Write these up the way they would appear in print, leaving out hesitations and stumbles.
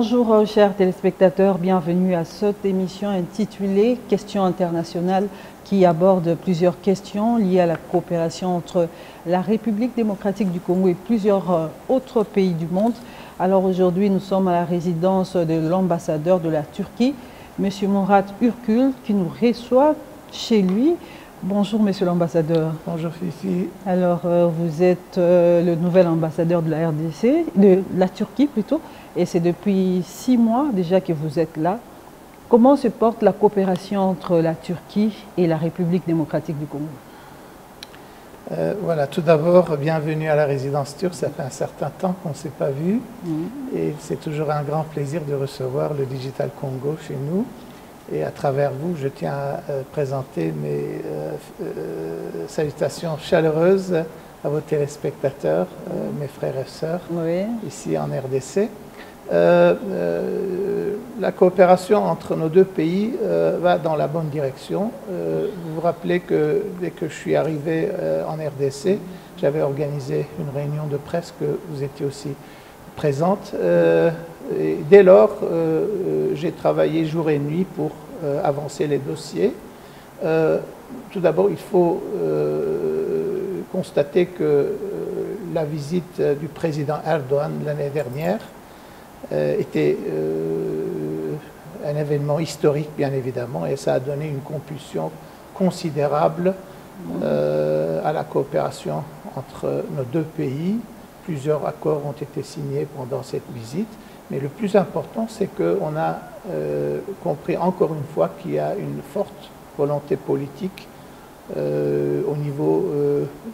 Bonjour chers téléspectateurs, bienvenue à cette émission intitulée Questions internationales qui aborde plusieurs questions liées à la coopération entre la République démocratique du Congo et plusieurs autres pays du monde. Alors aujourd'hui, nous sommes à la résidence de l'ambassadeur de la Turquie, M. Murat Ürkül, qui nous reçoit chez lui. Bonjour Monsieur l'ambassadeur. Bonjour Fifi. Alors vous êtes le nouvel ambassadeur de la RDC, de la Turquie plutôt, et c'est depuis 6 mois déjà que vous êtes là. Comment se porte la coopération entre la Turquie et la République démocratique du Congo? Voilà, tout d'abord, bienvenue à la résidence turque. Ça fait un certain temps qu'on ne s'est pas vu et c'est toujours un grand plaisir de recevoir le Digital Congo chez nous. Et à travers vous, je tiens à présenter mes salutations chaleureuses à vos téléspectateurs, mes frères et sœurs, ici en RDC. La coopération entre nos deux pays va dans la bonne direction. Vous vous rappelez que dès que je suis arrivé en RDC, j'avais organisé une réunion de presse que vous étiez aussi présente. Et dès lors, j'ai travaillé jour et nuit pour avancer les dossiers. Tout d'abord, il faut constater que la visite du président Erdogan l'année dernière était un événement historique, bien évidemment, et ça a donné une compulsion considérable à la coopération entre nos deux pays. Plusieurs accords ont été signés pendant cette visite, mais le plus important, c'est qu'on a compris encore une fois qu'il y a une forte volonté politique au niveau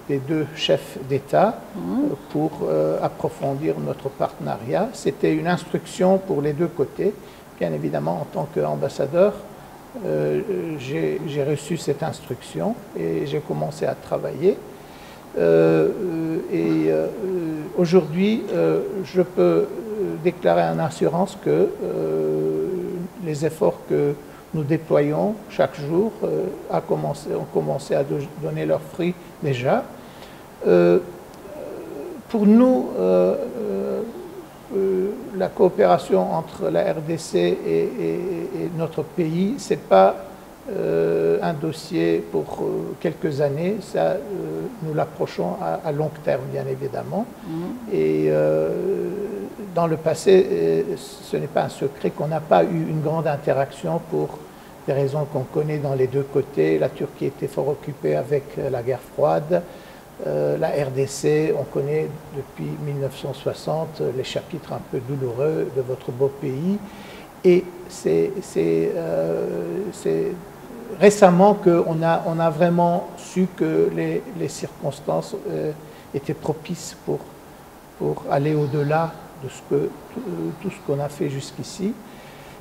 des deux chefs d'État pour approfondir notre partenariat. C'était une instruction pour les deux côtés. Bien évidemment, en tant qu'ambassadeur, j'ai reçu cette instruction et j'ai commencé à travailler. Aujourd'hui, je peux déclarer en assurance que les efforts que nous déployons chaque jour ont commencé à donner leurs fruits déjà. Pour nous, la coopération entre la RDC et notre pays, ce n'est pas un dossier pour quelques années, ça, nous l'approchons à long terme, bien évidemment. Et dans le passé, ce n'est pas un secret qu'on n'a pas eu une grande interaction pour des raisons qu'on connaît dans les deux côtés. La Turquie était fort occupée avec la guerre froide. La RDC, on connaît depuis 1960 les chapitres un peu douloureux de votre beau pays. Et c'est récemment qu'on a vraiment su que les circonstances étaient propices pour aller au-delà de tout ce qu'on a fait jusqu'ici.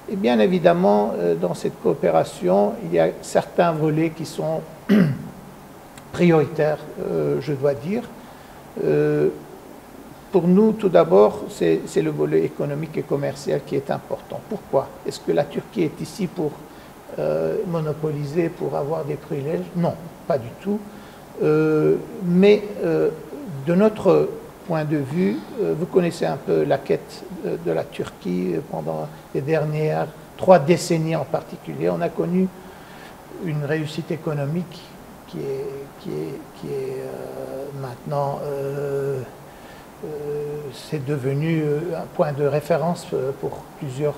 Et bien évidemment, dans cette coopération, il y a certains volets qui sont prioritaires, je dois dire. Pour nous, tout d'abord, c'est le volet économique et commercial qui est important. Pourquoi? Est-ce que la Turquie est ici pour monopoliser, pour avoir des privilèges? Non, pas du tout. Mais de notre point de vue, vous connaissez un peu la quête de la Turquie pendant les dernières 3 décennies en particulier. On a connu une réussite économique qui est maintenant c'est devenu un point de référence pour plusieurs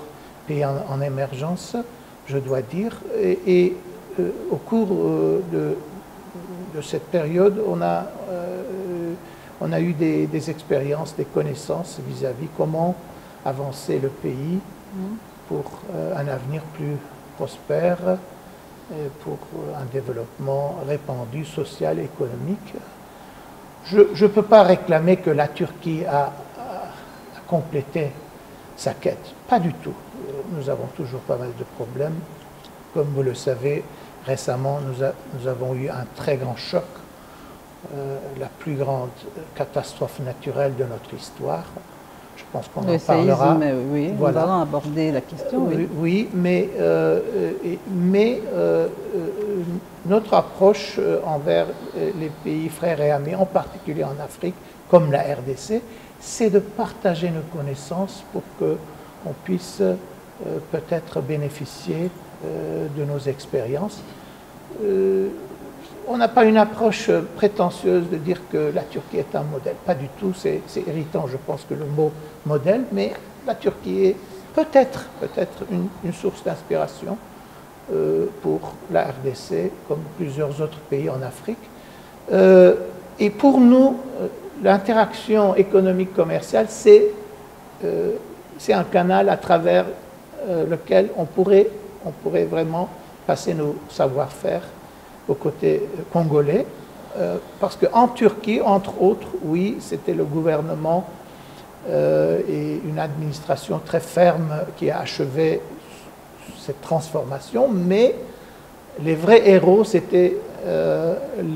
pays en émergence, je dois dire. Et au cours de cette période, on a eu des expériences, des connaissances vis-à-vis comment avancer le pays pour un avenir plus prospère, pour un développement répandu, social et économique. Je ne peux pas réclamer que la Turquie a complété sa quête. Pas du tout. Nous avons toujours pas mal de problèmes. Comme vous le savez, récemment, nous avons eu un très grand choc, la plus grande catastrophe naturelle de notre histoire. Je pense qu'on en parlera. Oui, voilà. Nous allons aborder la question. Oui, mais notre approche envers les pays frères et amis, en particulier en Afrique, comme la RDC, c'est de partager nos connaissances pour qu'on puisse peut-être bénéficier de nos expériences. On n'a pas une approche prétentieuse de dire que la Turquie est un modèle. Pas du tout, c'est irritant, je pense, que le mot modèle, mais la Turquie est peut-être une source d'inspiration pour la RDC, comme plusieurs autres pays en Afrique. Et pour nous, l'interaction économique commerciale, c'est un canal à travers lequel on pourrait vraiment passer nos savoir-faire aux côtés congolais, parce qu'en Turquie, entre autres, oui, c'était le gouvernement et une administration très ferme qui a achevé cette transformation, mais les vrais héros, c'était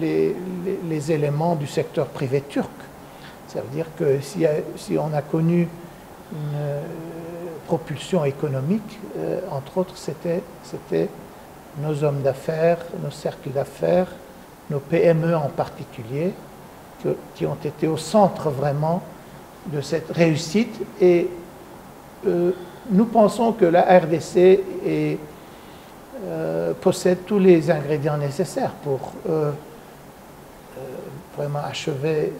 les éléments du secteur privé turc. Ça veut dire que si on a connu une propulsion économique, entre autres, c'était nos hommes d'affaires, nos cercles d'affaires, nos PME en particulier, qui ont été au centre vraiment de cette réussite. Et nous pensons que la RDC possède tous les ingrédients nécessaires pour vraiment achever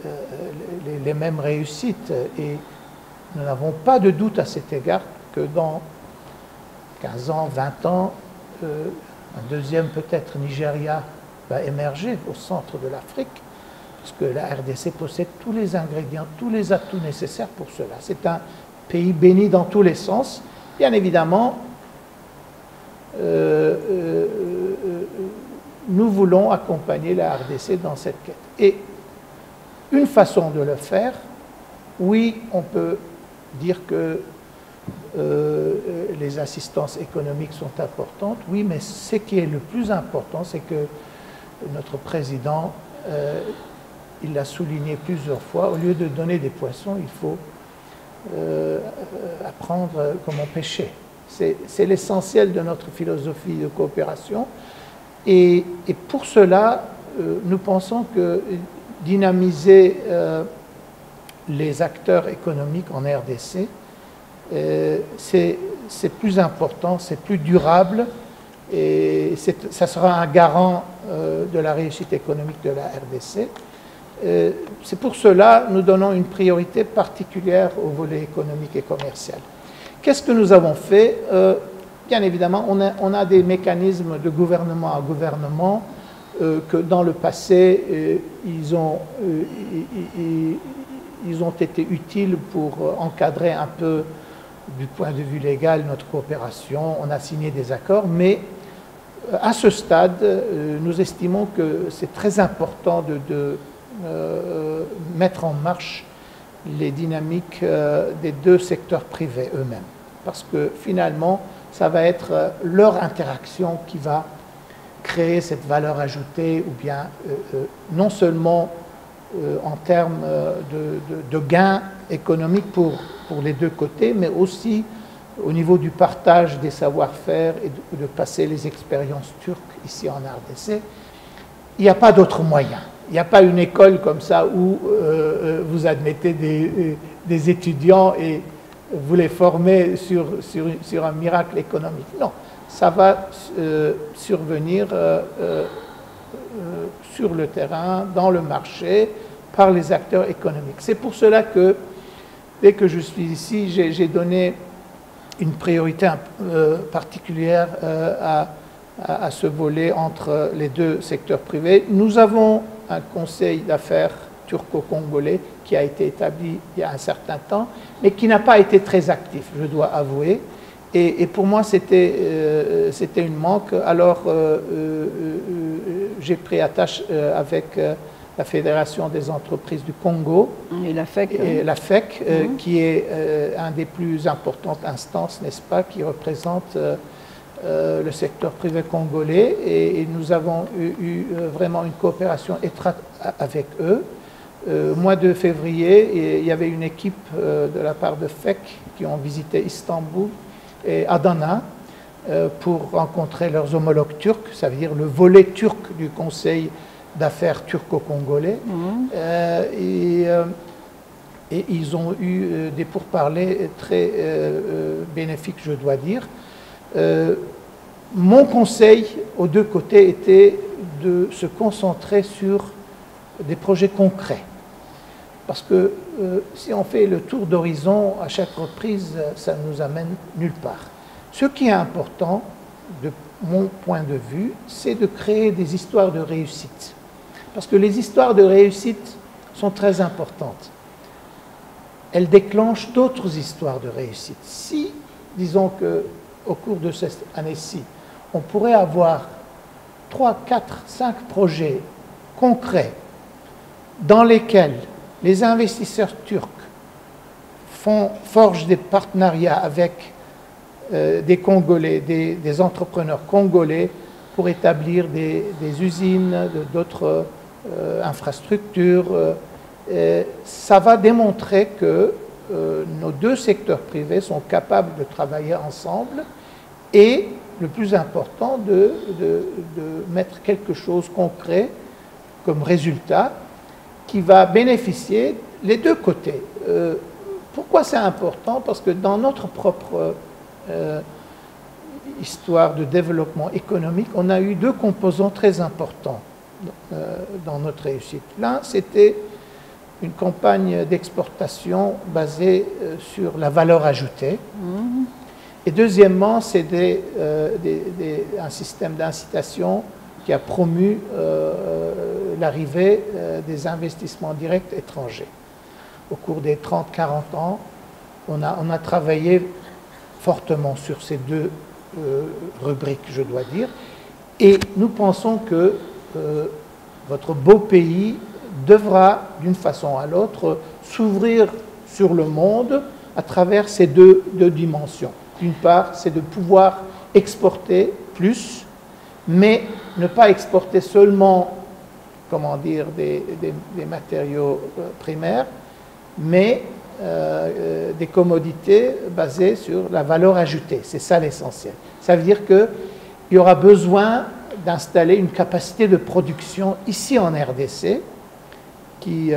les mêmes réussites. Et nous n'avons pas de doute à cet égard que dans 15 ans, 20 ans, un deuxième peut-être Nigeria va émerger au centre de l'Afrique, parce que la RDC possède tous les ingrédients, tous les atouts nécessaires pour cela. C'est un pays béni dans tous les sens. Bien évidemment, nous voulons accompagner la RDC dans cette quête. Et une façon de le faire, oui, on peut dire que les assistances économiques sont importantes, oui, mais ce qui est le plus important, c'est que notre président, il l'a souligné plusieurs fois, au lieu de donner des poissons, il faut apprendre comment pêcher. C'est l'essentiel de notre philosophie de coopération. Et pour cela, nous pensons que dynamiser les acteurs économiques en RDC, c'est plus important, c'est plus durable, et ça sera un garant de la réussite économique de la RDC. C'est pour cela que nous donnons une priorité particulière au volet économique et commercial. Qu'est-ce que nous avons fait? Bien évidemment, on a des mécanismes de gouvernement à gouvernement que dans le passé, ils ont été utiles pour encadrer un peu du point de vue légal notre coopération. On a signé des accords, mais à ce stade, nous estimons que c'est très important de mettre en marche les dynamiques des deux secteurs privés eux-mêmes. Parce que finalement, ça va être leur interaction qui va créer cette valeur ajoutée, ou bien non seulement en termes de gains économiques pour les deux côtés, mais aussi au niveau du partage des savoir-faire et de passer les expériences turques ici en RDC. Il n'y a pas d'autre moyen. Il n'y a pas une école comme ça où vous admettez des étudiants et vous les formez sur un miracle économique. Non, ça va survenir sur le terrain, dans le marché, par les acteurs économiques. C'est pour cela que, dès que je suis ici, j'ai donné une priorité particulière à ce volet entre les deux secteurs privés. Nous avons un conseil d'affaires turco-congolais qui a été établi il y a un certain temps, mais qui n'a pas été très actif, je dois avouer. Et pour moi, c'était une manque. Alors, j'ai pris attache avec la Fédération des entreprises du Congo. Et la FEC. Et la FEC, qui est un des plus importantes instances, n'est-ce pas, qui représente le secteur privé congolais. Et nous avons eu vraiment une coopération étroite avec eux. Au mois de février, il y avait une équipe de la part de FEC qui ont visité Istanbul et Adana pour rencontrer leurs homologues turcs, ça veut dire le volet turc du Conseil d'affaires turco-congolais. et ils ont eu des pourparlers très bénéfiques, je dois dire. Mon conseil aux deux côtés était de se concentrer sur des projets concrets. Parce que si on fait le tour d'horizon à chaque reprise, ça ne nous amène nulle part. Ce qui est important, de mon point de vue, c'est de créer des histoires de réussite. Parce que les histoires de réussite sont très importantes. Elles déclenchent d'autres histoires de réussite. Si, disons qu'au cours de cette année-ci, on pourrait avoir 3, 4, 5 projets concrets dans lesquels les investisseurs turcs forgent des partenariats avec des Congolais, des entrepreneurs congolais pour établir des usines, d'autres infrastructures. Ça va démontrer que nos deux secteurs privés sont capables de travailler ensemble et, le plus important, de mettre quelque chose de concret comme résultat qui va bénéficier les deux côtés. Pourquoi c'est important? Parce que dans notre propre histoire de développement économique, on a eu deux composants très importants dans notre réussite. L'un, c'était une campagne d'exportation basée sur la valeur ajoutée. Et deuxièmement, c'est un système d'incitation qui a promu l'arrivée des investissements directs étrangers. Au cours des 30-40 ans, on a travaillé fortement sur ces deux rubriques, je dois dire, et nous pensons que votre beau pays devra, d'une façon à l'autre, s'ouvrir sur le monde à travers ces deux dimensions. D'une part, c'est de pouvoir exporter plus, mais ne pas exporter seulement, comment dire, des matériaux primaires, mais des commodités basées sur la valeur ajoutée. C'est ça l'essentiel. Ça veut dire qu'il y aura besoin d'installer une capacité de production ici en RDC qui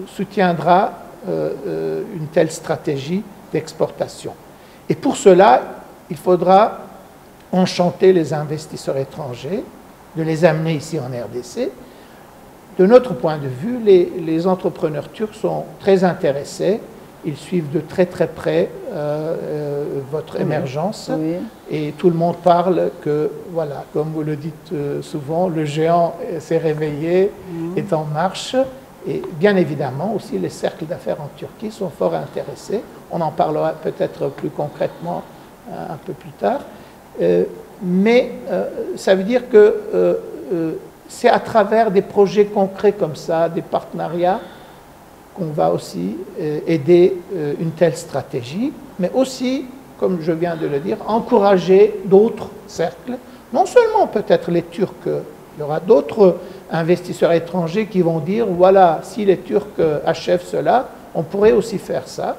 soutiendra une telle stratégie d'exportation. Et pour cela, il faudra enchanter les investisseurs étrangers, de les amener ici en RDC. De notre point de vue, les entrepreneurs turcs sont très intéressés. Ils suivent de très très près votre émergence. Oui. Et tout le monde parle que, voilà, comme vous le dites souvent, le géant s'est réveillé, est en marche. Et bien évidemment, aussi, les cercles d'affaires en Turquie sont fort intéressés. On en parlera peut-être plus concrètement un peu plus tard. Mais ça veut dire que c'est à travers des projets concrets comme ça, des partenariats, qu'on va aussi aider une telle stratégie, mais aussi, comme je viens de le dire, encourager d'autres cercles, non seulement peut-être les Turcs, il y aura d'autres investisseurs étrangers qui vont dire, voilà, si les Turcs achèvent cela, on pourrait aussi faire ça.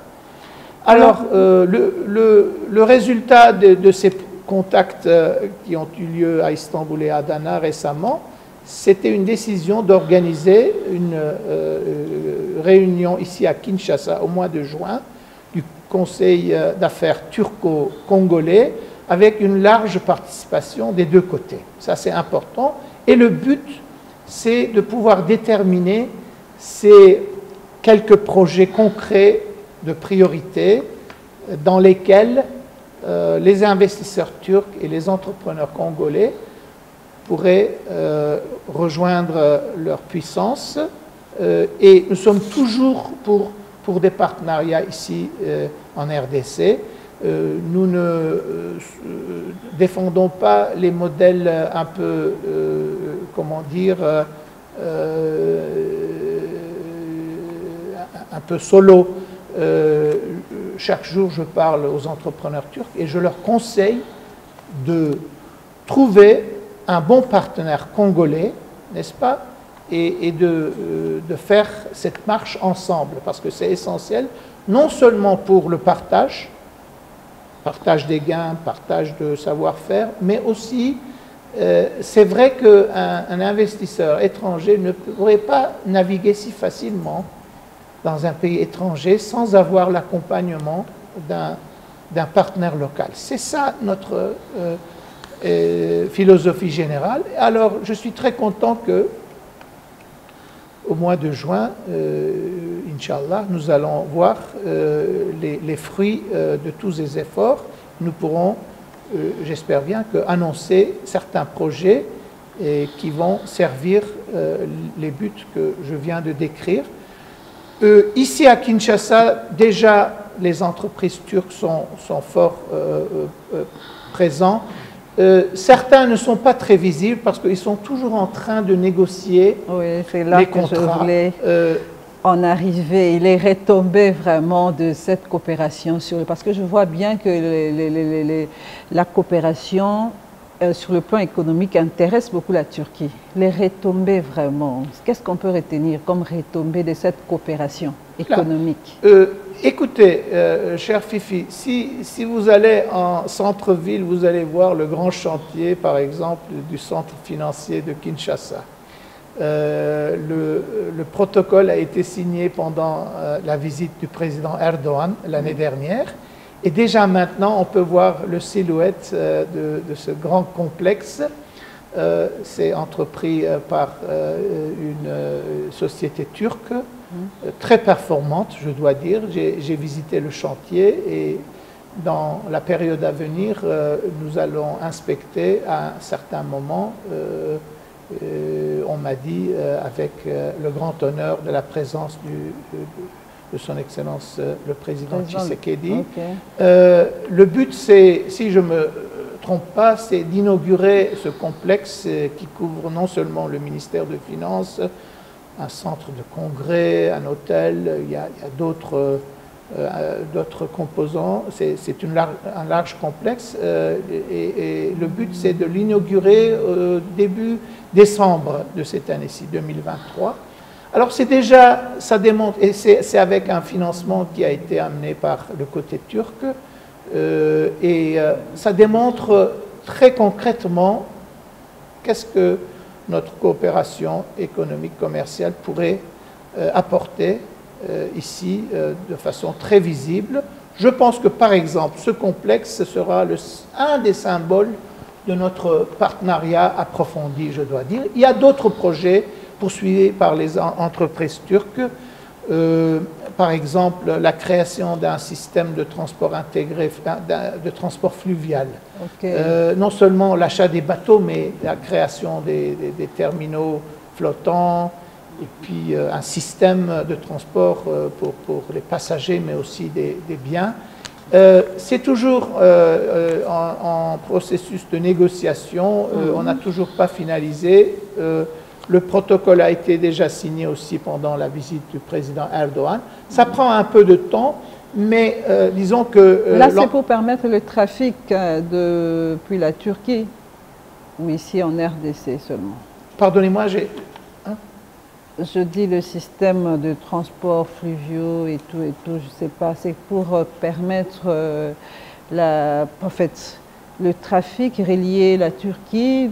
Alors, le résultat de ces contacts qui ont eu lieu à Istanbul et à Adana récemment, c'était une décision d'organiser une réunion ici à Kinshasa au mois de juin du Conseil d'affaires turco-congolais avec une large participation des deux côtés. Ça, c'est important. Et le but, c'est de pouvoir déterminer ces quelques projets concrets de priorité dans lesquels les investisseurs turcs et les entrepreneurs congolais pourraient rejoindre leur puissance. Et nous sommes toujours pour des partenariats ici en RDC. Nous ne défendons pas les modèles un peu, comment dire, un peu solo. Chaque jour, je parle aux entrepreneurs turcs et je leur conseille de trouver un bon partenaire congolais, n'est-ce pas, et de faire cette marche ensemble, parce que c'est essentiel, non seulement pour le partage des gains, partage de savoir-faire, mais aussi c'est vrai qu'un investisseur étranger ne pourrait pas naviguer si facilement dans un pays étranger sans avoir l'accompagnement d'un partenaire local. C'est ça notre philosophie générale. Alors, je suis très content que au mois de juin, Inch'Allah, nous allons voir les fruits de tous ces efforts. Nous pourrons, j'espère bien, annoncer certains projets qui vont servir les buts que je viens de décrire. Ici à Kinshasa, déjà, les entreprises turques sont fort présents. Certains ne sont pas très visibles parce qu'ils sont toujours en train de négocier c'est là les que contrats. Je voulais en arriver. Il est retombé vraiment de cette coopération, parce que je vois bien que la coopération sur le plan économique intéresse beaucoup la Turquie. Les retombées vraiment, qu'est-ce qu'on peut retenir comme retombées de cette coopération économique? Écoutez, cher Fifi, si vous allez en centre-ville, vous allez voir le grand chantier, par exemple, du centre financier de Kinshasa. Le protocole a été signé pendant la visite du président Erdogan l'année dernière. Et déjà maintenant, on peut voir le silhouette de ce grand complexe. C'est entrepris par une société turque, très performante, je dois dire. J'ai visité le chantier et dans la période à venir, nous allons inspecter à un certain moment, on m'a dit, avec le grand honneur de la présence de son Excellence le Président Tshisekedi. Le but, c'est, si je ne me trompe pas, c'est d'inaugurer ce complexe qui couvre non seulement le ministère des Finances, un centre de congrès, un hôtel, il y a d'autres composants. C'est un large complexe et le but, c'est de l'inaugurer début décembre de cette année-ci, 2023. Alors c'est déjà, ça démontre, et c'est avec un financement qui a été amené par le côté turc, ça démontre très concrètement qu'est-ce que notre coopération économique commerciale pourrait apporter ici de façon très visible. Je pense que par exemple ce complexe sera un des symboles de notre partenariat approfondi, je dois dire. Il y a d'autres projets poursuivis par les entreprises turques, par exemple la création d'un système de transport intégré, de transport fluvial. Non seulement l'achat des bateaux, mais la création des terminaux flottants, et puis un système de transport pour les passagers, mais aussi des biens. C'est toujours en processus de négociation, on n'a toujours pas finalisé. Le protocole a été déjà signé aussi pendant la visite du président Erdogan. Ça prend un peu de temps, mais disons que... Là, c'est pour permettre le trafic depuis la Turquie, ou ici en RDC seulement? Pardonnez-moi, j'ai... Je dis le système de transport fluviaux et tout, je ne sais pas. C'est pour permettre en fait, le trafic relié la Turquie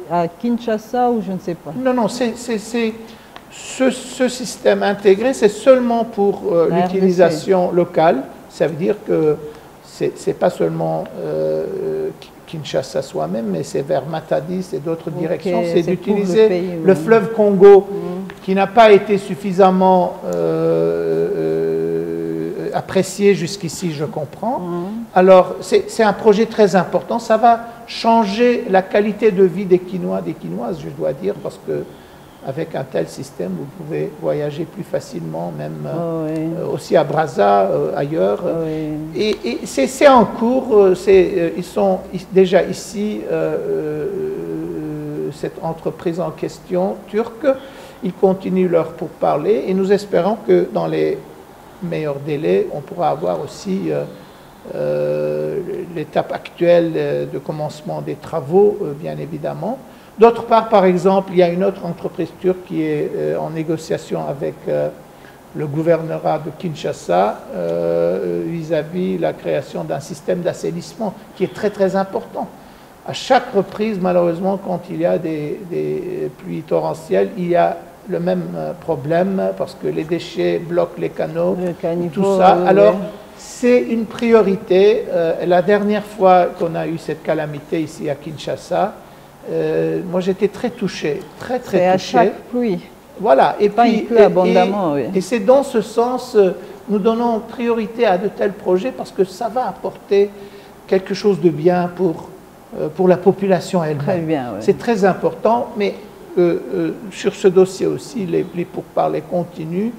à Kinshasa ou je ne sais pas. Non, ce système intégré, c'est seulement pour l'utilisation locale. Ça veut dire que ce n'est pas seulement Kinshasa soi-même, mais c'est vers Matadi, c'est d'autres directions. C'est d'utiliser le fleuve Congo qui n'a pas été suffisamment apprécié jusqu'ici, je comprends. Alors, c'est un projet très important. Ça va changer la qualité de vie des Quinois, des Quinoises, je dois dire, parce que avec un tel système, vous pouvez voyager plus facilement, même aussi à Brazza, ailleurs. Et c'est en cours. Ils sont déjà ici, cette entreprise en question turque. Ils continuent leur pourparlers et nous espérons que dans les meilleurs délais, on pourra avoir aussi l'étape actuelle de commencement des travaux, bien évidemment. D'autre part, par exemple, il y a une autre entreprise turque qui est en négociation avec le gouvernorat de Kinshasa vis-à-vis la création d'un système d'assainissement qui est très très important. à chaque reprise, malheureusement, quand il y a des pluies torrentielles, il y a le même problème parce que les déchets bloquent les canaux, tout ça. Alors, c'est une priorité. La dernière fois qu'on a eu cette calamité ici à Kinshasa, moi j'étais très touché, très touché. C'est à chaque pluie. Voilà, et puis il pleut abondamment, oui. Et c'est dans ce sens, nous donnons priorité à de tels projets parce que ça va apporter quelque chose de bien pour la population elle-même. Très bien, oui. C'est très important, mais sur ce dossier aussi, les pourparlers continuent.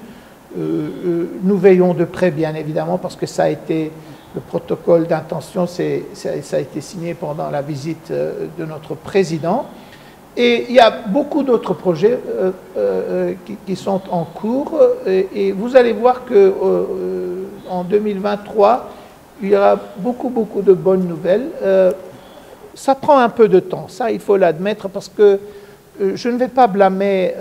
Nous veillons de près, bien évidemment, parce que ça a été, le protocole d'intention, ça a été signé pendant la visite de notre président. Et il y a beaucoup d'autres projets qui sont en cours. Et vous allez voir qu'en 2023, il y aura beaucoup de bonnes nouvelles. Ça prend un peu de temps, ça il faut l'admettre, parce que je ne vais pas blâmer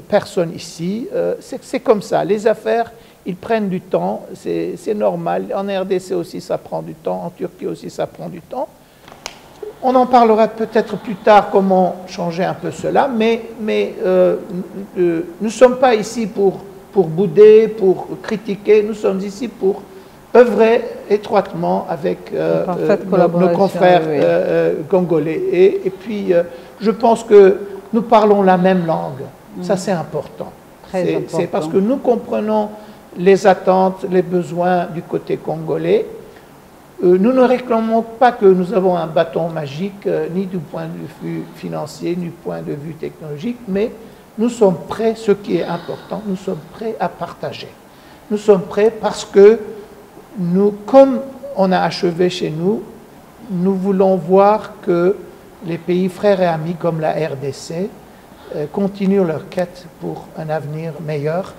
personne ici. C'est comme ça, les affaires, ils prennent du temps, c'est normal. En RDC aussi, ça prend du temps, en Turquie aussi, ça prend du temps. On en parlera peut-être plus tard, comment changer un peu cela, mais nous ne sommes pas ici pour bouder, pour critiquer, nous sommes ici pour œuvrer étroitement avec nos confrères congolais. Et puis, je pense que nous parlons la même langue. Ça, c'est important. C'est parce que nous comprenons les attentes, les besoins du côté congolais. Nous ne réclamons pas que nous avons un bâton magique, ni du point de vue financier, ni du point de vue technologique, mais nous sommes prêts, ce qui est important, nous sommes prêts à partager. Nous sommes prêts parce que nous, comme on a achevé chez nous, nous voulons voir que les pays frères et amis comme la RDC continuent leur quête pour un avenir meilleur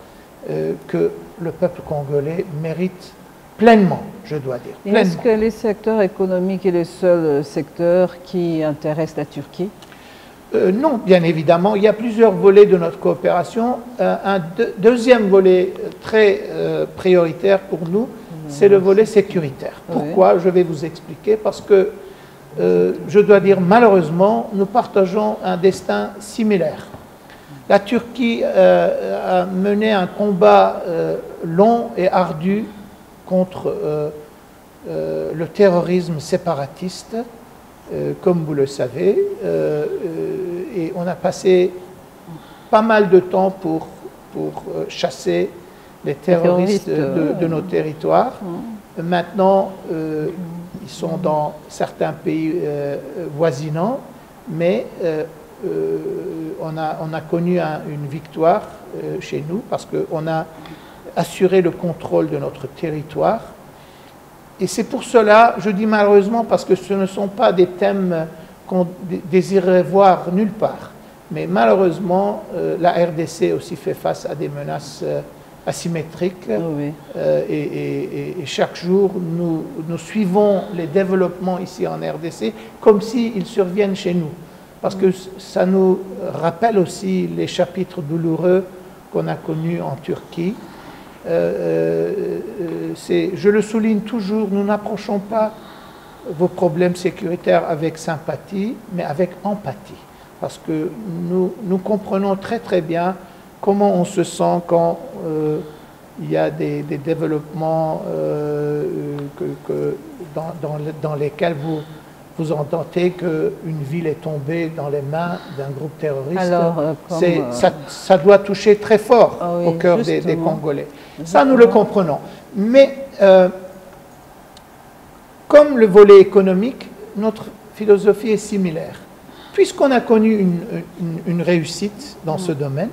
que le peuple congolais mérite pleinement, je dois dire. Est-ce que les secteurs économiques est le seul secteur qui intéresse la Turquie? Non, bien évidemment. Il y a plusieurs volets de notre coopération. Un deuxième volet très prioritaire pour nous, c'est le volet sécuritaire. Pourquoi? Je vais vous expliquer. Parce que, je dois dire, malheureusement, nous partageons un destin similaire. La Turquie a mené un combat long et ardu contre le terrorisme séparatiste, comme vous le savez, et on a passé pas mal de temps pour chasser les terroristes de nos territoires. Maintenant, ils sont dans certains pays voisinants, mais on a connu une victoire chez nous parce qu'on a assuré le contrôle de notre territoire. Et c'est pour cela, je dis malheureusement, parce que ce ne sont pas des thèmes qu'on désirerait voir nulle part. Mais malheureusement, la RDC aussi fait face à des menaces asymétriques. Et chaque jour, nous suivons les développements ici en RDC comme s'ils surviennent chez nous. Parce que ça nous rappelle aussi les chapitres douloureux qu'on a connus en Turquie. Je le souligne toujours, nous n'approchons pas vos problèmes sécuritaires avec sympathie, mais avec empathie. Parce que nous comprenons très bien comment on se sent quand il y a des développements dans lesquels vous entendez qu'une ville est tombée dans les mains d'un groupe terroriste. Alors, ça doit toucher très fort au cœur des Congolais. Ça, nous le comprenons. Mais comme le volet économique, notre philosophie est similaire. Puisqu'on a connu une réussite dans ce domaine,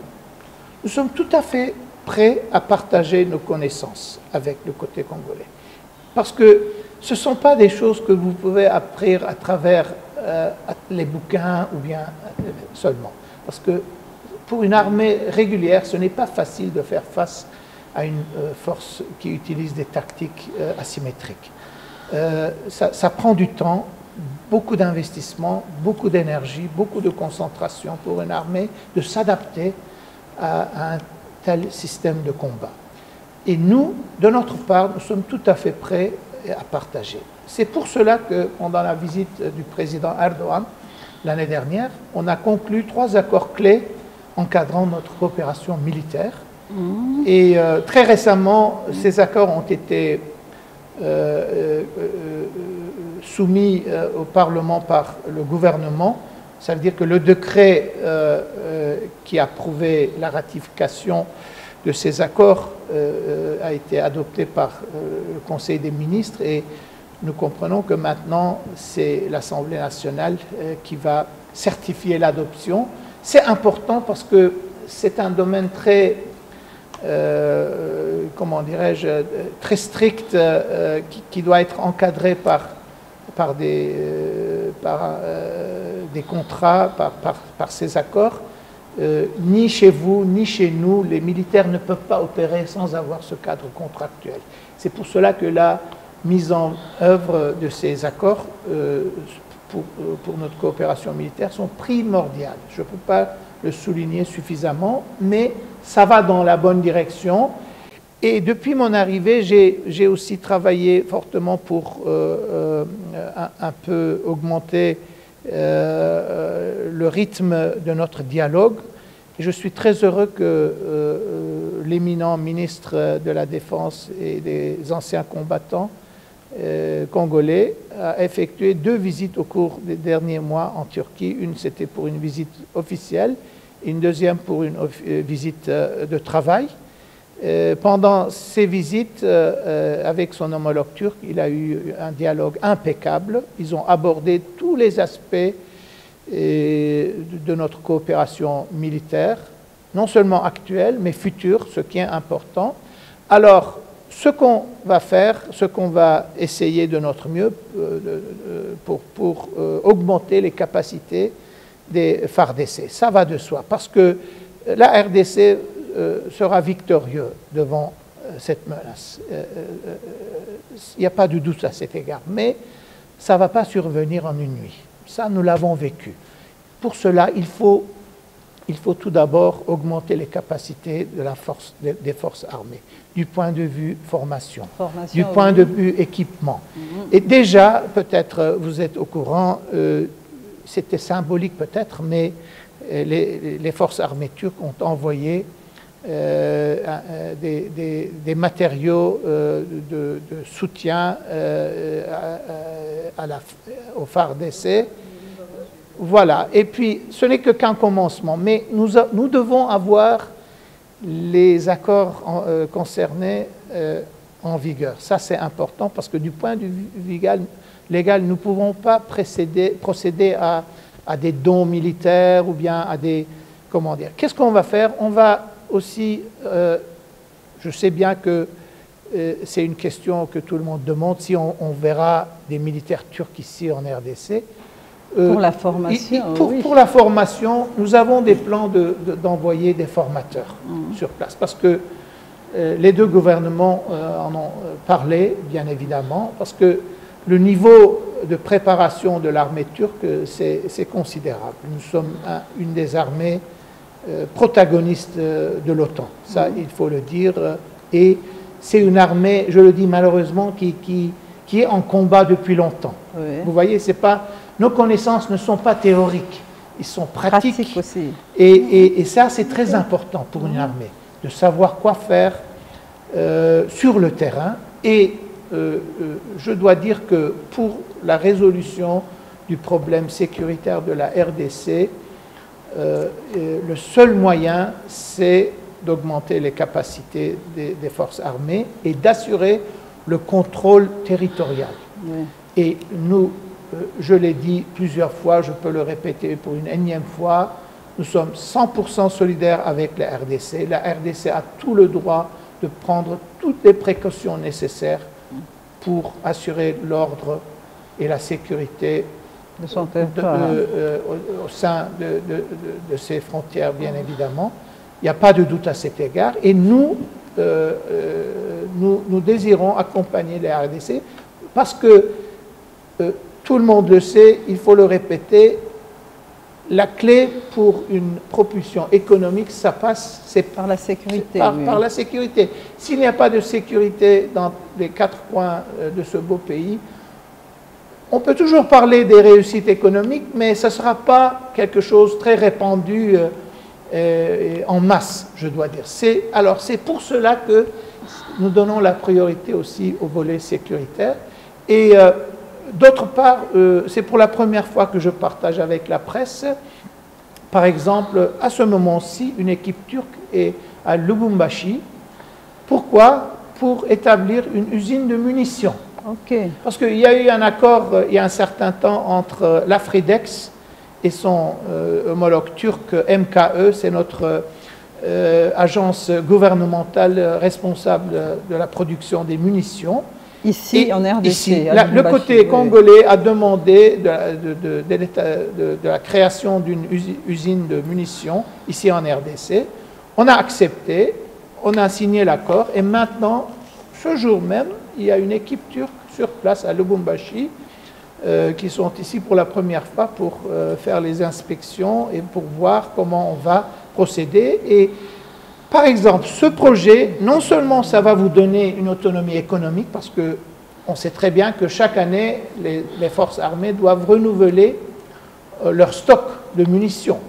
nous sommes tout à fait prêts à partager nos connaissances avec le côté congolais. Parce que ce ne sont pas des choses que vous pouvez apprendre à travers les bouquins ou bien seulement. Parce que pour une armée régulière, ce n'est pas facile de faire face à une force qui utilise des tactiques asymétriques. Ça prend du temps, beaucoup d'investissement, beaucoup d'énergie, beaucoup de concentration pour une armée de s'adapter à un tel système de combat. Et nous, de notre part, nous sommes tout à fait prêts à partager. C'est pour cela que pendant la visite du président Erdogan l'année dernière, on a conclu 3 accords clés encadrant notre coopération militaire. Et très récemment, ces accords ont été soumis au Parlement par le gouvernement. Ça veut dire que le décret qui a approuvé la ratification de ces accords a été adopté par le Conseil des ministres et nous comprenons que maintenant c'est l'Assemblée nationale qui va certifier l'adoption. C'est important parce que c'est un domaine très, comment dirais-je, très strict qui doit être encadré par des contrats, par ces accords. Ni chez vous, ni chez nous, les militaires ne peuvent pas opérer sans avoir ce cadre contractuel. C'est pour cela que la mise en œuvre de ces accords pour notre coopération militaire sont primordiales. Je ne peux pas le souligner suffisamment, mais ça va dans la bonne direction. Et depuis mon arrivée, j'ai aussi travaillé fortement pour un peu augmenter le rythme de notre dialogue. Et je suis très heureux que l'éminent ministre de la Défense et des anciens combattants congolais a effectué 2 visites au cours des derniers mois en Turquie. Une, c'était pour une visite officielle, et une deuxième pour une visite de travail. Pendant ces visites, avec son homologue turc, il a eu un dialogue impeccable. Ils ont abordé tous les aspects de notre coopération militaire, non seulement actuelle, mais future, ce qui est important. Alors, ce qu'on va faire, ce qu'on va essayer de notre mieux pour augmenter les capacités des FARDC, ça va de soi, parce que la RDC sera victorieux devant cette menace. Il n'y a pas de doute à cet égard, mais ça ne va pas survenir en une nuit. Ça, nous l'avons vécu. Pour cela, il faut tout d'abord augmenter les capacités des forces armées, du point de vue formation du point de vue équipement. Et déjà, peut-être vous êtes au courant, c'était symbolique peut-être, mais les forces armées turques ont envoyé des matériaux de soutien au FARDC. Voilà, et puis ce n'est qu'un commencement, mais nous devons avoir les accords concernés en vigueur. Ça, c'est important parce que du point de vue légal, nous ne pouvons pas procéder à des dons militaires ou bien à des... Comment dire? Qu'est-ce qu'on va faire? On va aussi... je sais bien que c'est une question que tout le monde demande, si on verra des militaires turcs ici en RDC. Pour la formation, oui. Pour la formation, nous avons des plans d'envoyer des formateurs sur place, parce que les 2 gouvernements en ont parlé, bien évidemment, parce que le niveau de préparation de l'armée turque, c'est considérable. Nous sommes une des armées protagonistes de l'OTAN, ça il faut le dire, et c'est une armée, je le dis malheureusement, qui est en combat depuis longtemps. Oui. Vous voyez, c'est pas... Nos connaissances ne sont pas théoriques, ils sont pratiques. Aussi. Et ça, c'est très important pour une armée, de savoir quoi faire sur le terrain. Et je dois dire que pour la résolution du problème sécuritaire de la RDC, le seul moyen, c'est d'augmenter les capacités des forces armées et d'assurer le contrôle territorial. Oui. Et nous... je l'ai dit plusieurs fois, je peux le répéter pour une énième fois, nous sommes 100% solidaires avec la RDC. La RDC a tout le droit de prendre toutes les précautions nécessaires pour assurer l'ordre et la sécurité de son territoire, au sein de ses frontières, bien évidemment. Il n'y a pas de doute à cet égard. Et nous désirons accompagner la RDC parce que tout le monde le sait, il faut le répéter, la clé pour une propulsion économique, ça passe, c'est par la sécurité. Par la sécurité. S'il n'y a pas de sécurité dans les 4 coins de ce beau pays, on peut toujours parler des réussites économiques, mais ça ne sera pas quelque chose de très répandu en masse, je dois dire. Alors c'est pour cela que nous donnons la priorité aussi au volet sécuritaire. Et d'autre part, c'est pour la première fois que je partage avec la presse. Par exemple, à ce moment-ci, une équipe turque est à Lubumbashi. Pourquoi? Pour établir une usine de munitions. Okay. Parce qu'il y a eu un accord il y a un certain temps entre l'Afridex et son homologue turc MKE, c'est notre agence gouvernementale responsable de la production des munitions. Ici, en RDC. Ici, le côté congolais a demandé de la création d'une usine de munitions ici en RDC. On a accepté, on a signé l'accord et maintenant, ce jour même, il y a une équipe turque sur place à Lubumbashi qui sont ici pour la première fois pour faire les inspections et pour voir comment on va procéder. Et par exemple, ce projet, non seulement ça va vous donner une autonomie économique, parce qu'on sait très bien que chaque année, les forces armées doivent renouveler leur stock de munitions,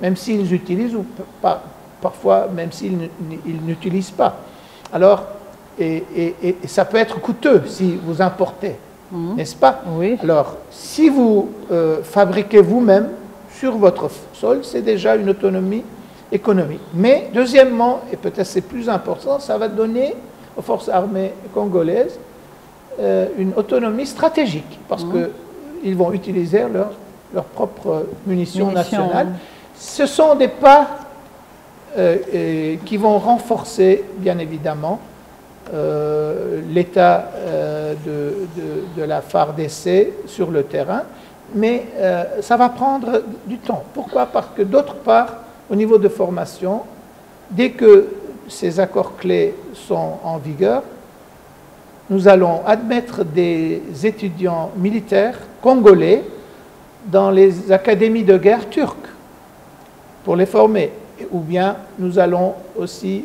même s'ils utilisent ou pas, parfois même s'ils n'utilisent pas. Alors, et ça peut être coûteux si vous importez, n'est-ce pas? Oui. Alors, si vous fabriquez vous-même sur votre sol, c'est déjà une autonomie économique. Mais deuxièmement, et peut-être c'est plus important, ça va donner aux forces armées congolaises une autonomie stratégique, parce qu'ils vont utiliser leurs propres munitions nationales. Ce sont des pas qui vont renforcer, bien évidemment, l'état de la FARDC sur le terrain, mais ça va prendre du temps. Pourquoi? Parce que d'autre part, au niveau de formation, dès que ces accords clés sont en vigueur, nous allons admettre des étudiants militaires congolais dans les académies de guerre turques pour les former. Ou bien nous allons aussi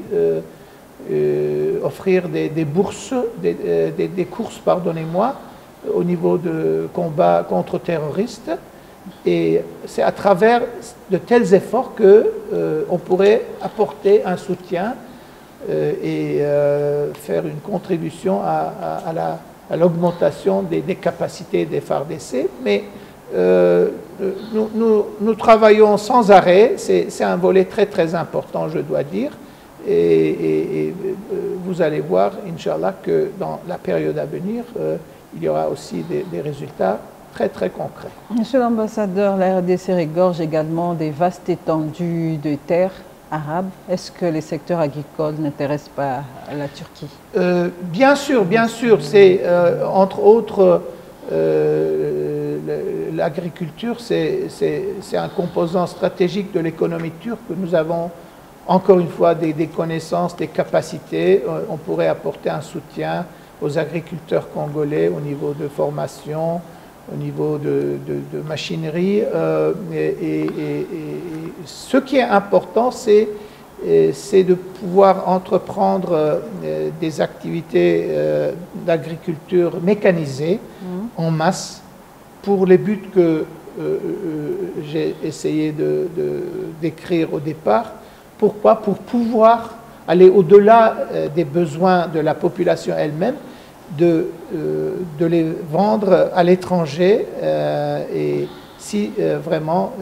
offrir des bourses, des courses, pardonnez-moi, au niveau de combat contre terroristes. Et c'est à travers de tels efforts qu'on pourrait apporter un soutien et faire une contribution à l'augmentation des capacités des FARDC. Mais nous travaillons sans arrêt, c'est un volet très très important, je dois dire. Et vous allez voir, Inch'Allah, que dans la période à venir, il y aura aussi des résultats très très concret. Monsieur l'ambassadeur, la RDC regorge également des vastes étendues de terres arabes. Est-ce que les secteurs agricoles n'intéressent pas à la Turquie? Bien sûr, c'est entre autres l'agriculture, c'est un composant stratégique de l'économie turque. Nous avons encore une fois des connaissances, des capacités. On pourrait apporter un soutien aux agriculteurs congolais au niveau de formation, au niveau de machinerie. Et ce qui est important, c'est de pouvoir entreprendre des activités d'agriculture mécanisée en masse pour les buts que j'ai essayé de décrire au départ. Pourquoi? Pour pouvoir aller au-delà des besoins de la population elle-même, de les vendre à l'étranger et si vraiment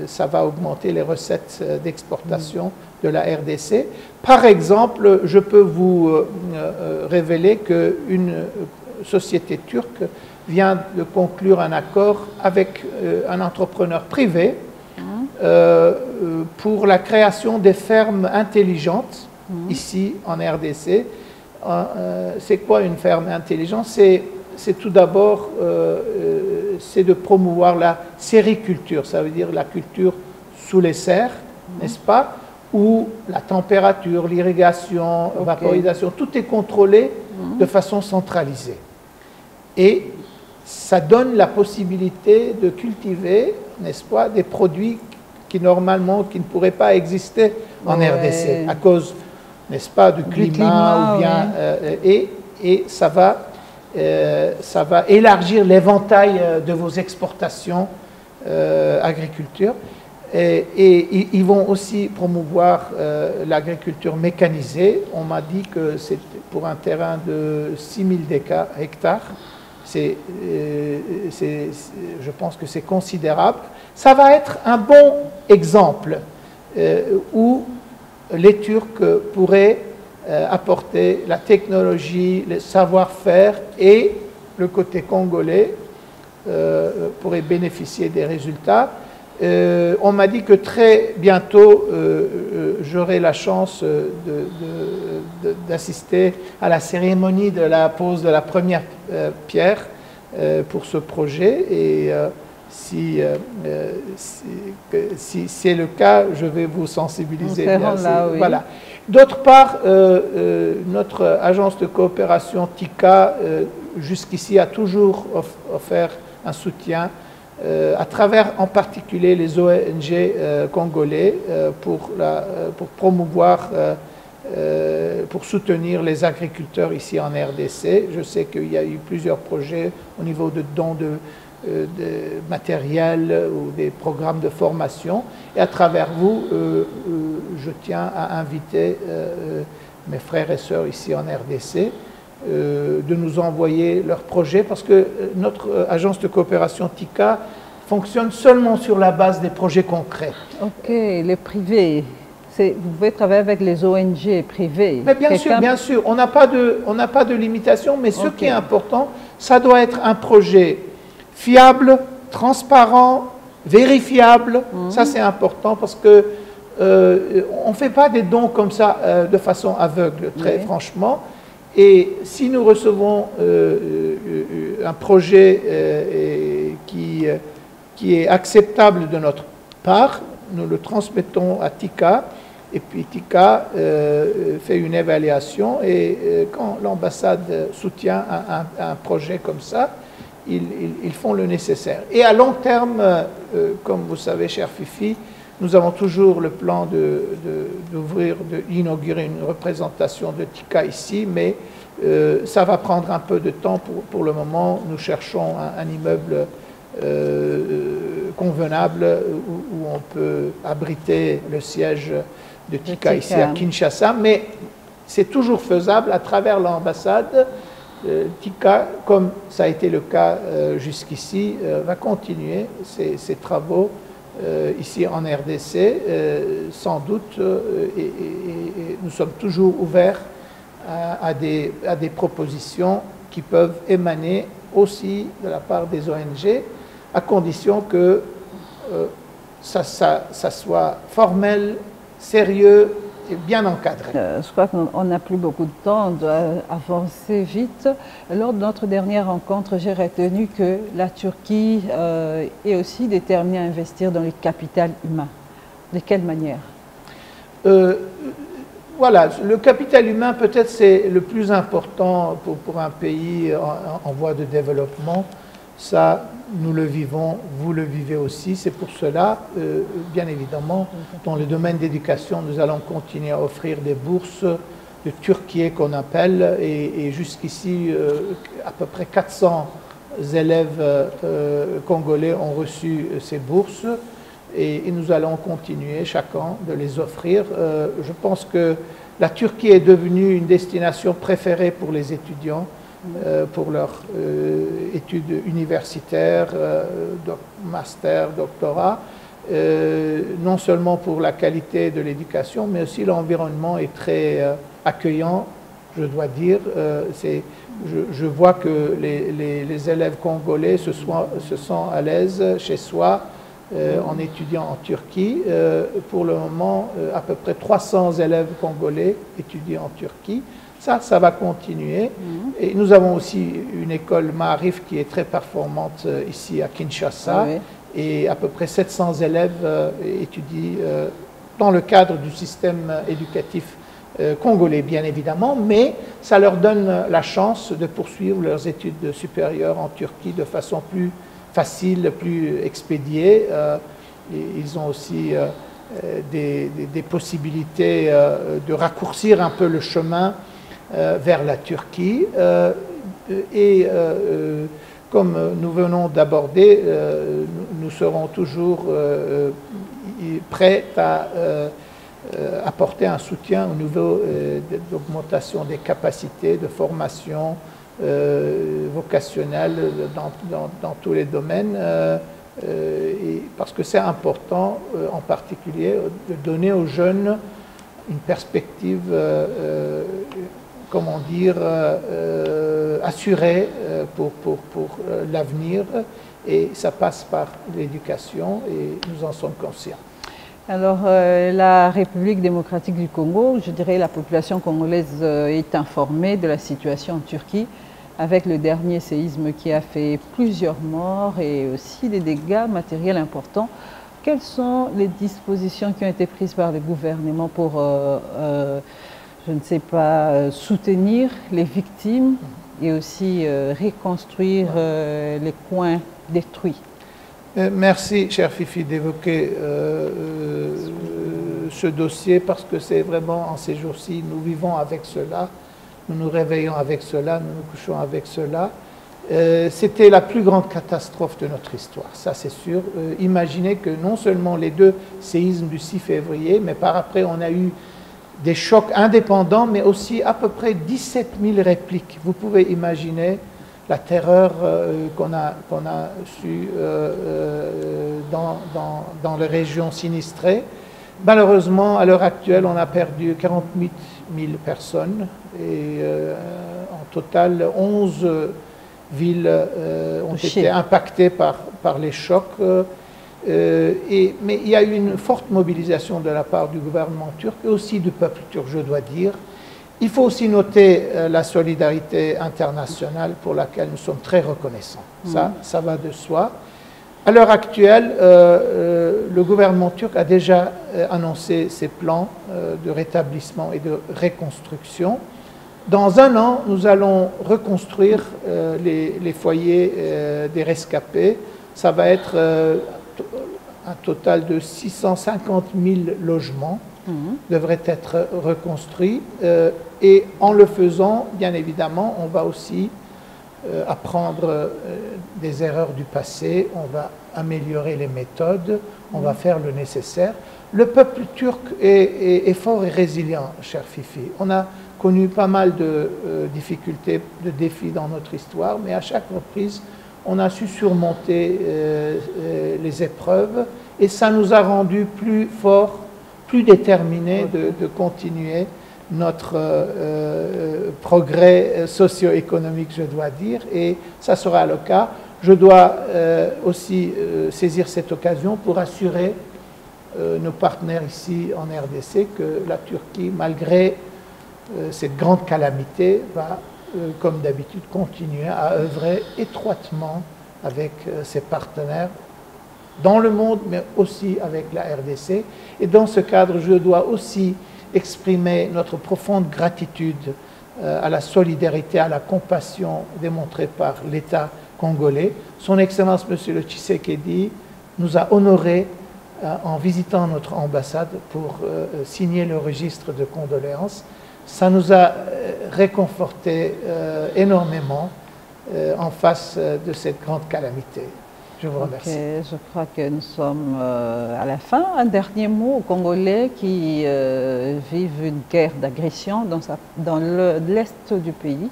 ça va augmenter les recettes d'exportation de la RDC. Par exemple, je peux vous révéler qu'une société turque vient de conclure un accord avec un entrepreneur privé pour la création des fermes intelligentes ici en RDC. C'est quoi une ferme intelligente? C'est tout d'abord c'est de promouvoir la sériculture, ça veut dire la culture sous les serres, n'est-ce pas? Où la température, l'irrigation, vaporisation, tout est contrôlé de façon centralisée. Et ça donne la possibilité de cultiver, n'est-ce pas, des produits qui normalement qui ne pourraient pas exister en RDC à cause, n'est-ce pas, du climat ou bien et ça va élargir l'éventail de vos exportations agriculture. Et ils vont aussi promouvoir l'agriculture mécanisée. On m'a dit que c'est pour un terrain de 6000 hectares. Je pense que c'est considérable. Ça va être un bon exemple où les Turcs pourraient apporter la technologie, le savoir-faire et le côté congolais pourrait bénéficier des résultats. On m'a dit que très bientôt, j'aurai la chance d'assister à la cérémonie de la pose de la première pierre pour ce projet. Et si c'est le cas, je vais vous sensibiliser. Là, oui. Voilà. D'autre part, notre agence de coopération TICA, jusqu'ici, a toujours offert un soutien à travers en particulier les ONG congolais pour promouvoir, pour soutenir les agriculteurs ici en RDC. Je sais qu'il y a eu plusieurs projets au niveau de dons de matériel ou des programmes de formation. Et à travers vous, je tiens à inviter mes frères et sœurs ici en RDC de nous envoyer leurs projets parce que notre agence de coopération TICA fonctionne seulement sur la base des projets concrets. Ok, les privés. Vous pouvez travailler avec les ONG privées. Mais bien sûr, on n'a pas de limitation, mais ce qui est important, ça doit être un projet fiable, transparent, vérifiable. Ça, c'est important parce que on ne fait pas des dons comme ça de façon aveugle, très franchement. Et si nous recevons un projet qui est acceptable de notre part, nous le transmettons à TICA, et puis TICA fait une évaluation, et quand l'ambassade soutient un projet comme ça, ils font le nécessaire. Et à long terme, comme vous savez, cher Fifi, nous avons toujours le plan d'inaugurer une représentation de TICA ici, mais ça va prendre un peu de temps pour le moment. Nous cherchons un immeuble convenable où on peut abriter le siège de TICA ici à Kinshasa, mais c'est toujours faisable à travers l'ambassade. TICA, comme ça a été le cas jusqu'ici, va continuer ses travaux ici en RDC, sans doute, et nous sommes toujours ouverts à des propositions qui peuvent émaner aussi de la part des ONG, à condition que ça soit formel, sérieux et bien encadré. Je crois qu'on n'a plus beaucoup de temps, on doit avancer vite. Lors de notre dernière rencontre, j'ai retenu que la Turquie est aussi déterminée à investir dans le capital humain. De quelle manière? Voilà, le capital humain peut-être c'est le plus important pour un pays en voie de développement. Ça, nous le vivons, vous le vivez aussi. C'est pour cela, bien évidemment, dans le domaine d'éducation, nous allons continuer à offrir des bourses de Turquie qu'on appelle, et jusqu'ici, à peu près 400 élèves congolais ont reçu ces bourses, et nous allons continuer chaque an de les offrir. Je pense que la Turquie est devenue une destination préférée pour les étudiants, pour leurs études universitaires, master, doctorat, non seulement pour la qualité de l'éducation, mais aussi l'environnement est très accueillant, je dois dire. Je vois que les élèves congolais se sentent à l'aise chez soi en étudiant en Turquie. Pour le moment, à peu près 300 élèves congolais étudient en Turquie. Ça va continuer. Et nous avons aussi une école Maarif qui est très performante ici à Kinshasa. Et à peu près 700 élèves étudient dans le cadre du système éducatif congolais bien évidemment, mais ça leur donne la chance de poursuivre leurs études supérieures en Turquie de façon plus facile, plus expédiée. Ils ont aussi des possibilités de raccourcir un peu le chemin vers la Turquie. Comme nous venons d'aborder, nous serons toujours prêts à apporter un soutien au niveau d'augmentation des capacités, de formation vocationnelle dans tous les domaines, parce que c'est important, en particulier, de donner aux jeunes une perspective, comment dire, assurée pour l'avenir, et ça passe par l'éducation, et nous en sommes conscients. Alors, la République démocratique du Congo, je dirais la population congolaise est informée de la situation en Turquie, avec le dernier séisme qui a fait plusieurs morts et aussi des dégâts matériels importants. Quelles sont les dispositions qui ont été prises par le gouvernement pour, je ne sais pas, soutenir les victimes et aussi reconstruire les coins détruits? Merci, cher Fifi, d'évoquer ce dossier, parce que c'est vraiment en ces jours-ci, nous vivons avec cela, nous nous réveillons avec cela, nous nous couchons avec cela. C'était la plus grande catastrophe de notre histoire, ça c'est sûr. Imaginez que non seulement les deux séismes du 6 février, mais par après on a eu des chocs indépendants, mais aussi à peu près 17 000 répliques. Vous pouvez imaginer la terreur qu'on a su dans les régions sinistrées. Malheureusement, à l'heure actuelle, on a perdu 48 000 personnes et en total, 11 villes ont été impactées par les chocs. Mais il y a eu une forte mobilisation de la part du gouvernement turc et aussi du peuple turc, je dois dire. Il faut aussi noter la solidarité internationale pour laquelle nous sommes très reconnaissants. Ça va de soi. À l'heure actuelle, le gouvernement turc a déjà annoncé ses plans de rétablissement et de reconstruction. Dans un an, nous allons reconstruire les foyers des rescapés. Ça va être un total de 650 000 logements devraient être reconstruits. Et en le faisant, bien évidemment, on va aussi apprendre des erreurs du passé, on va améliorer les méthodes, on va faire le nécessaire. Le peuple turc est fort et résilient, cher Fifi. On a connu pas mal de difficultés, de défis dans notre histoire, mais à chaque reprise, on a su surmonter les épreuves, et ça nous a rendus plus forts, plus déterminés de continuer notre progrès socio-économique, je dois dire, et ça sera le cas. Je dois aussi saisir cette occasion pour assurer nos partenaires ici en RDC que la Turquie, malgré cette grande calamité, va, comme d'habitude, continuer à œuvrer étroitement avec ses partenaires dans le monde, mais aussi avec la RDC. Et dans ce cadre, je dois aussi exprimer notre profonde gratitude à la solidarité, à la compassion démontrée par l'État congolais. Son Excellence, Monsieur le Tshisekedi, nous a honorés en visitant notre ambassade pour signer le registre de condoléances. Ça nous a réconfortés énormément en face de cette grande calamité. Je vous remercie. Je crois que nous sommes à la fin. Un dernier mot aux Congolais qui vivent une guerre d'agression dans l'est du pays.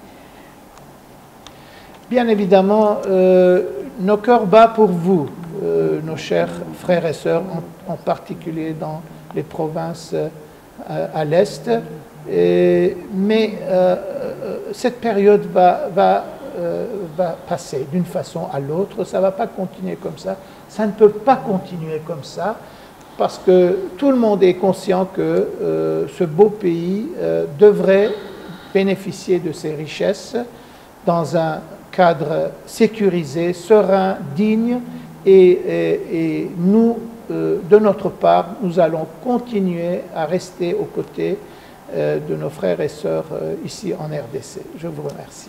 Bien évidemment, nos cœurs battent pour vous, nos chers frères et sœurs, en particulier dans les provinces à l'est. Mais cette période va passer d'une façon à l'autre, ça ne va pas continuer comme ça, ça ne peut pas continuer comme ça, parce que tout le monde est conscient que ce beau pays devrait bénéficier de ses richesses dans un cadre sécurisé, serein, digne, et nous, de notre part, nous allons continuer à rester aux côtés de nos frères et sœurs ici en RDC. Je vous remercie.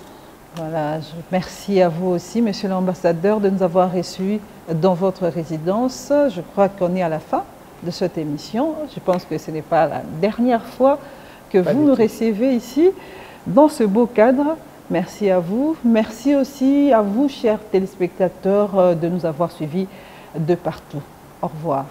Voilà, merci à vous aussi, Monsieur l'ambassadeur, de nous avoir reçus dans votre résidence. Je crois qu'on est à la fin de cette émission. Je pense que ce n'est pas la dernière fois que vous nous recevez ici, dans ce beau cadre. Merci à vous. Merci aussi à vous, chers téléspectateurs, de nous avoir suivis de partout. Au revoir.